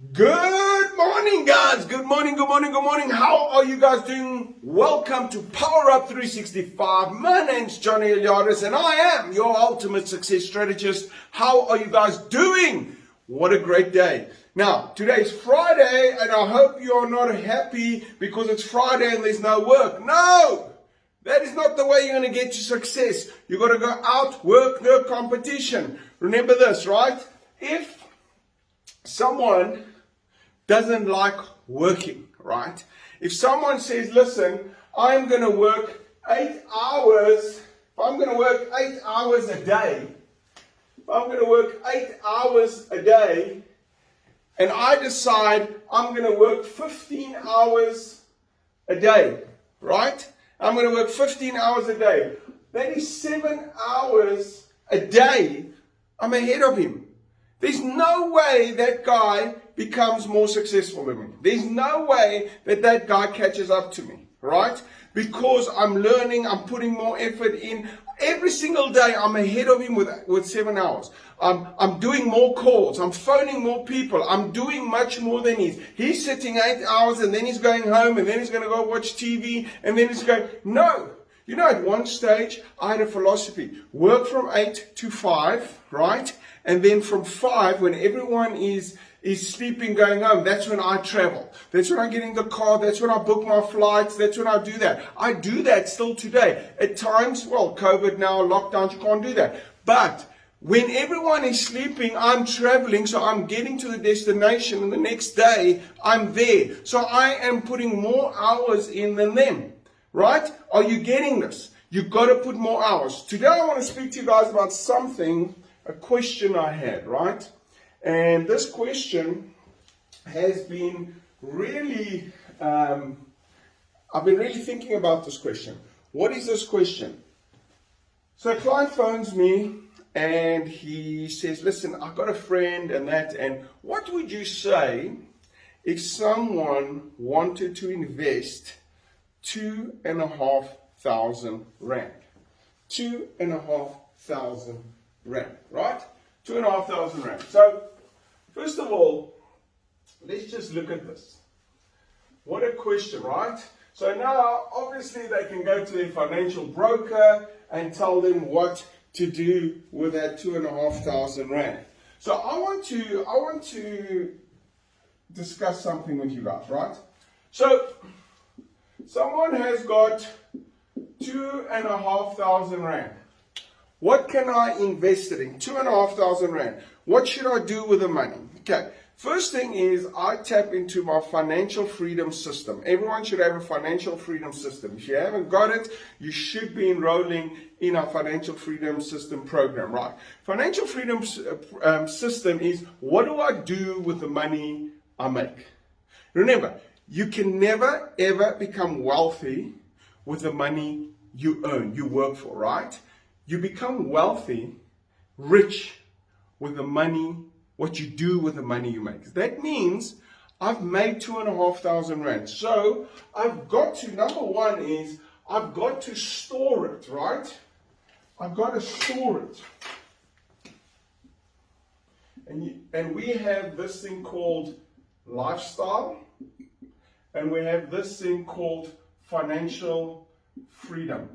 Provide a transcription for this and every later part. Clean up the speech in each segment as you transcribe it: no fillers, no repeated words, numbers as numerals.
Good morning, guys. Good morning, good morning, good morning. How are you guys doing? Welcome to Power Up 365. My name's Johnny Eliades, and I am your ultimate success strategist. How are you guys doing? What a great day. Now, today's Friday, and I hope you are not happy because it's Friday and there's no work. No! That is not the way you're going to get to success. You've got to go out, work the competition. Remember this, right? If someone doesn't like working, right? If someone says, listen, I'm going to work 8 hours, if I'm going to work 8 hours a day, and I decide I'm going to work 15 hours a day, right? I'm going to work 15 hours a day. That is 7 hours a day I'm ahead of him. There's no way that guy becomes more successful than me. There's no way that that guy catches up to me, right? Because I'm learning, I'm putting more effort in. Every single day I'm ahead of him with 7 hours. I'm doing more calls. I'm phoning more people. I'm doing much more than he's sitting 8 hours and then he's going home and then he's going to go watch TV and then he's going, no. You know, at one stage, I had a philosophy. Work from 8 to 5, right? And then from 5, when everyone is sleeping, going home, that's when I travel. That's when I get in the car. That's when I book my flights. That's when I do that. I do that still today. At times, well, COVID now, lockdowns, you can't do that. But when everyone is sleeping, I'm traveling, so I'm getting to the destination, and the next day, I'm there. So I am putting more hours in than them. Right? Are you getting this? You've got to put more hours. Today I want to speak to you guys about something, a question I had, right? And this question has been really, I've been really thinking about this question. What is this question? So a client phones me and he says, listen, I've got a friend and what would you say if someone wanted to invest 2,500 rand. 2,500 rand, right? 2,500 rand. So, first of all, let's just look at this. What a question, right? So now, obviously, they can go to their financial broker and tell them what to do with that 2,500 rand. So I want to discuss something with you guys, right? So someone has got 2,500 rand. What can I invest it in? 2,500 rand. What should I do with the money? Okay. First thing is I tap into my financial freedom system. Everyone should have a financial freedom system. If you haven't got it, you should be enrolling in our financial freedom system program, right? Financial freedom system is what do I do with the money I make? Remember, you can never, ever become wealthy with the money you earn, you work for, right? You become wealthy, rich with the money, what you do with the money you make. That means I've made 2,500 rand. So I've got to, number one is, I've got to store it, right? I've got to store it. And we have this thing called lifestyle. And we have this thing called financial freedom.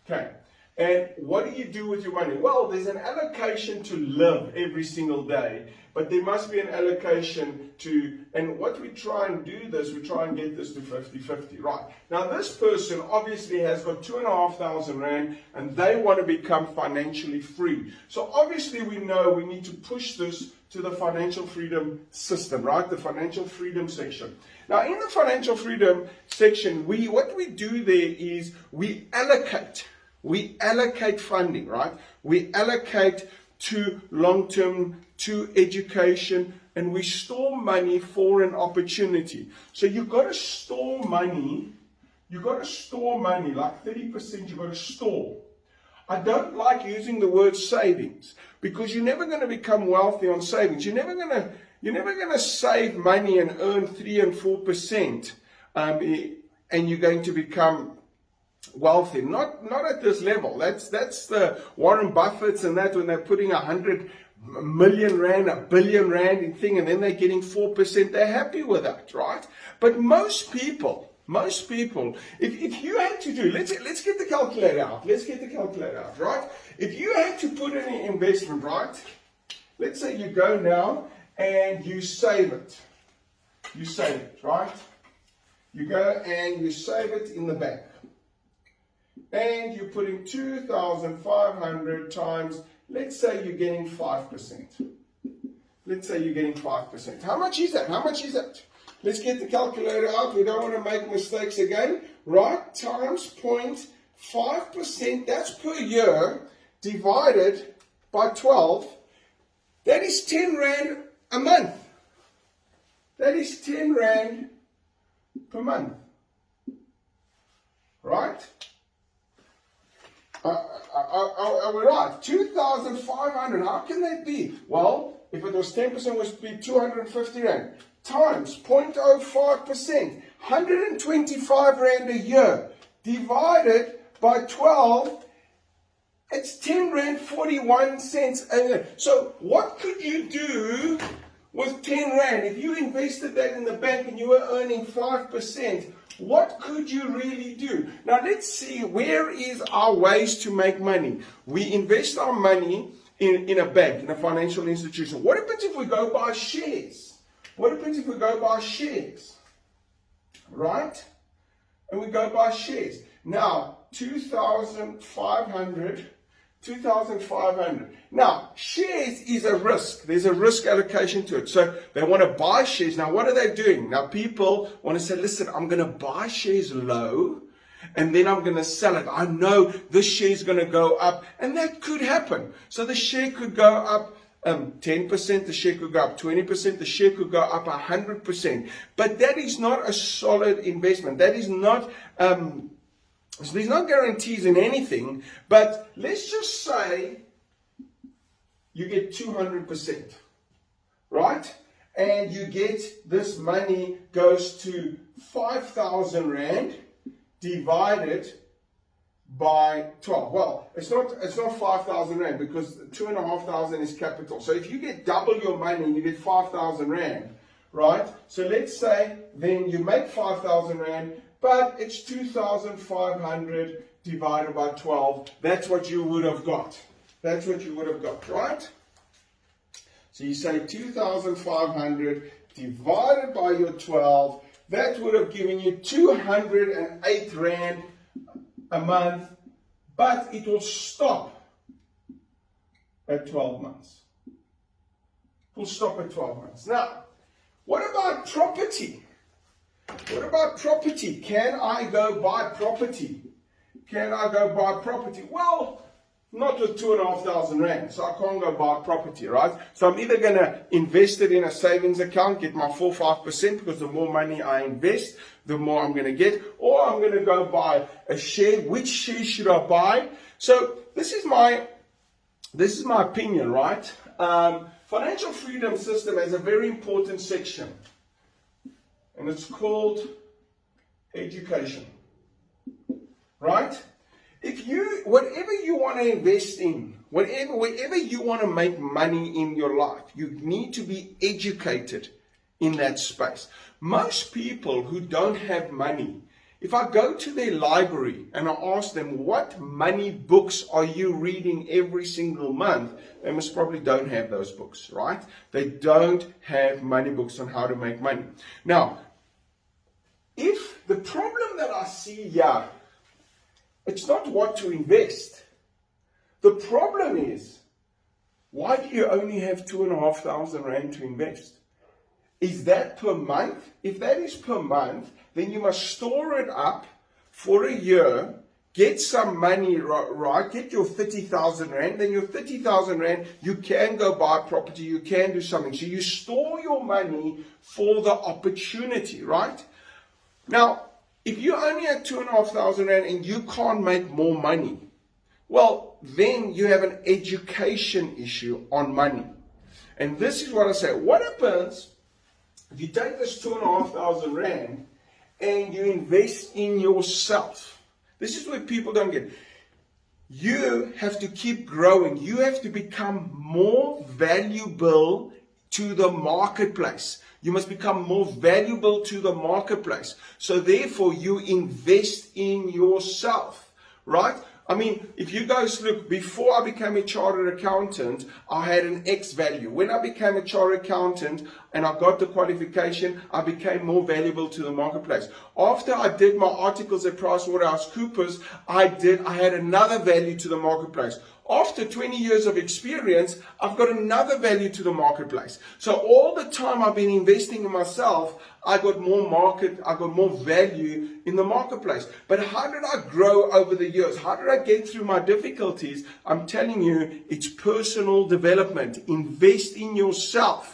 Okay. And what do you do with your money? Well, there's an allocation to live every single day, but there must be an allocation to, and what we try and do this, we try and get this to 50-50, right? Now, this person obviously has got 2,500 rand and they want to become financially free. So obviously we know we need to push this to the financial freedom system, right? The financial freedom section. Now, in the financial freedom section, what we do there is we allocate funding, right? We allocate to long-term, to education, and we store money for an opportunity. So you've got to store money. You've got to store money, like 30% you've got to store. I don't like using the word savings because you're never going to become wealthy on savings. You're never going to save money and earn 3 and 4%, and you're going to become wealthy. Not at this level. That's the Warren Buffett's and that when they're putting 100 million rand, a billion rand in thing, and then they're getting 4%, they're happy with that, right? But most people, if you had to do, let's get the calculator out. Let's get the calculator out, right? If you had to put in an investment, right? Let's say you go now and you save it. You save it, right? You go and you save it in the bank. And you're putting 2,500 times, let's say you're getting 5%. Let's say you're getting 5%. How much is that? How much is that? Let's get the calculator out. We don't want to make mistakes again. Right? Times 0.5%. That's per year divided by 12. That is 10 rand a month. That is 10 rand per month. Right? Are we right? 2,500. How can that be? Well, if it was 10%, it would be 250 rand. Times 0.05%. 125 rand a year. Divided by 12. It's 10 rand 41 cents a year. So what could you do with 10 rand? If you invested that in the bank and you were earning 5%, what could you really do? Now let's see, where is our ways to make money? We invest our money in a bank, in a financial institution. What happens if we go buy shares? What happens if we go buy shares? Right? And we go buy shares. Now, 2,500. Now, shares is a risk. There's a risk allocation to it. So they want to buy shares. Now, what are they doing? Now, people want to say, listen, I'm going to buy shares low and then I'm going to sell it. I know this share is going to go up, and that could happen. So the share could go up 10%, the share could go up 20%, the share could go up 100%. But that is not a solid investment. That is not... So there's no guarantees in anything, but let's just say you get 200%, right? And you get this money goes to 5,000 rand divided by 12. Well, it's not 5,000 rand because 2,500 is capital. So if you get double your money, you get 5,000 rand, right? So let's say then you make 5,000 rand. But it's 2,500 divided by 12. That's what you would have got. That's what you would have got, right? So you say 2,500 divided by your 12. That would have given you 208 rand a month. But it will stop at 12 months. It will stop at 12 months. Now, what about property? What about property? Can I go buy property? Can I go buy property? Well, not with 2,500 rand, so I can't go buy property, right? So I'm either going to invest it in a savings account, get my 4-5%, because the more money I invest, the more I'm going to get, or I'm going to go buy a share. Which share should I buy? So this is my opinion, right? Financial freedom system has a very important section. And it's called education, right? Whatever you want to invest in, wherever you want to make money in your life, you need to be educated in that space. Most people who don't have money, if I go to their library and I ask them, what money books are you reading every single month? They most probably don't have those books, right? They don't have money books on how to make money. Now, if the problem that I see here, it's not what to invest. The problem is, why do you only have 2,500 rand to invest? Is that per month? If that is per month, then you must store it up for a year, get some money, right? Get your 30,000 rand, then your 30,000 rand, you can go buy property, you can do something. So you store your money for the opportunity, right? Now, if you only have 2,500 rand and you can't make more money, well, then you have an education issue on money. And this is what I say. What happens if you take this 2,500 rand and you invest in yourself? This is what people don't get. you have to keep growing. You have to become more valuable to the marketplace. You must become more valuable to the marketplace. So therefore, you invest in yourself, right? I mean, if you guys look, before I became a chartered accountant, I had an X value. When I became a chartered accountant and I got the qualification, I became more valuable to the marketplace. After I did my articles at PricewaterhouseCoopers, I had another value to the marketplace. After 20 years of experience, I've got another value to the marketplace. So all the time I've been investing in myself, I got more value in the marketplace. But how did I grow over the years? How did I get through my difficulties? I'm telling you, it's personal development. Invest in yourself.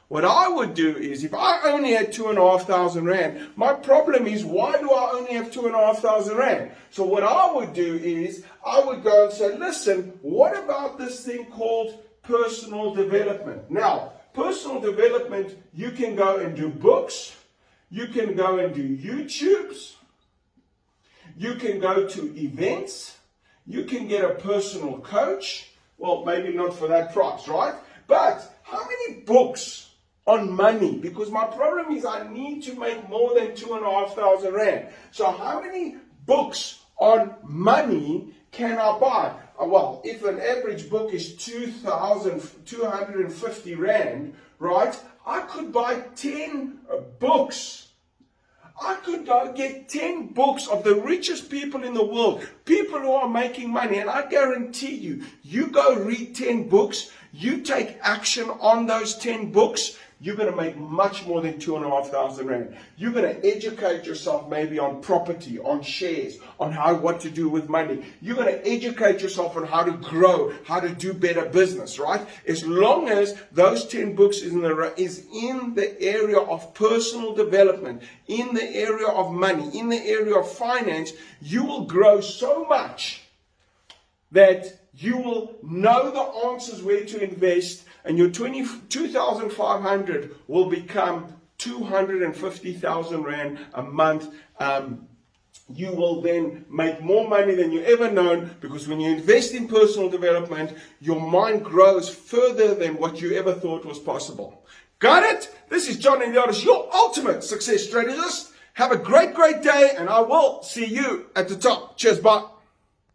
What I would do is, if I only had 2,500 Rand, my problem is, why do I only have 2,500 Rand? So what I would do is, I would go and say, listen, what about this thing called personal development? Now, personal development, you can go and do books, you can go and do YouTubes, you can go to events, you can get a personal coach. Well, maybe not for that price, right? But how many books on money? Because my problem is I need to make more than 2,500 Rand. So how many books on money can I buy? Well, if an average book is 2,250 Rand, right? I could buy 10 books. I could go get 10 books of the richest people in the world, people who are making money, and I guarantee you, you go read 10 books, you take action on those 10 books, you're going to make much more than 2,500 Rand. You're going to educate yourself maybe on property, on shares, on what to do with money. You're going to educate yourself on how to grow, how to do better business, right? As long as those 10 books is in the area of personal development, in the area of money, in the area of finance, you will grow so much that you will know the answers where to invest, and your 2,500 will become 250,000 Rand a month. You will then make more money than you ever known, because when you invest in personal development, your mind grows further than what you ever thought was possible. Got it? This is John Eliades, your ultimate success strategist. Have a great, great day, and I will see you at the top. Cheers, bye.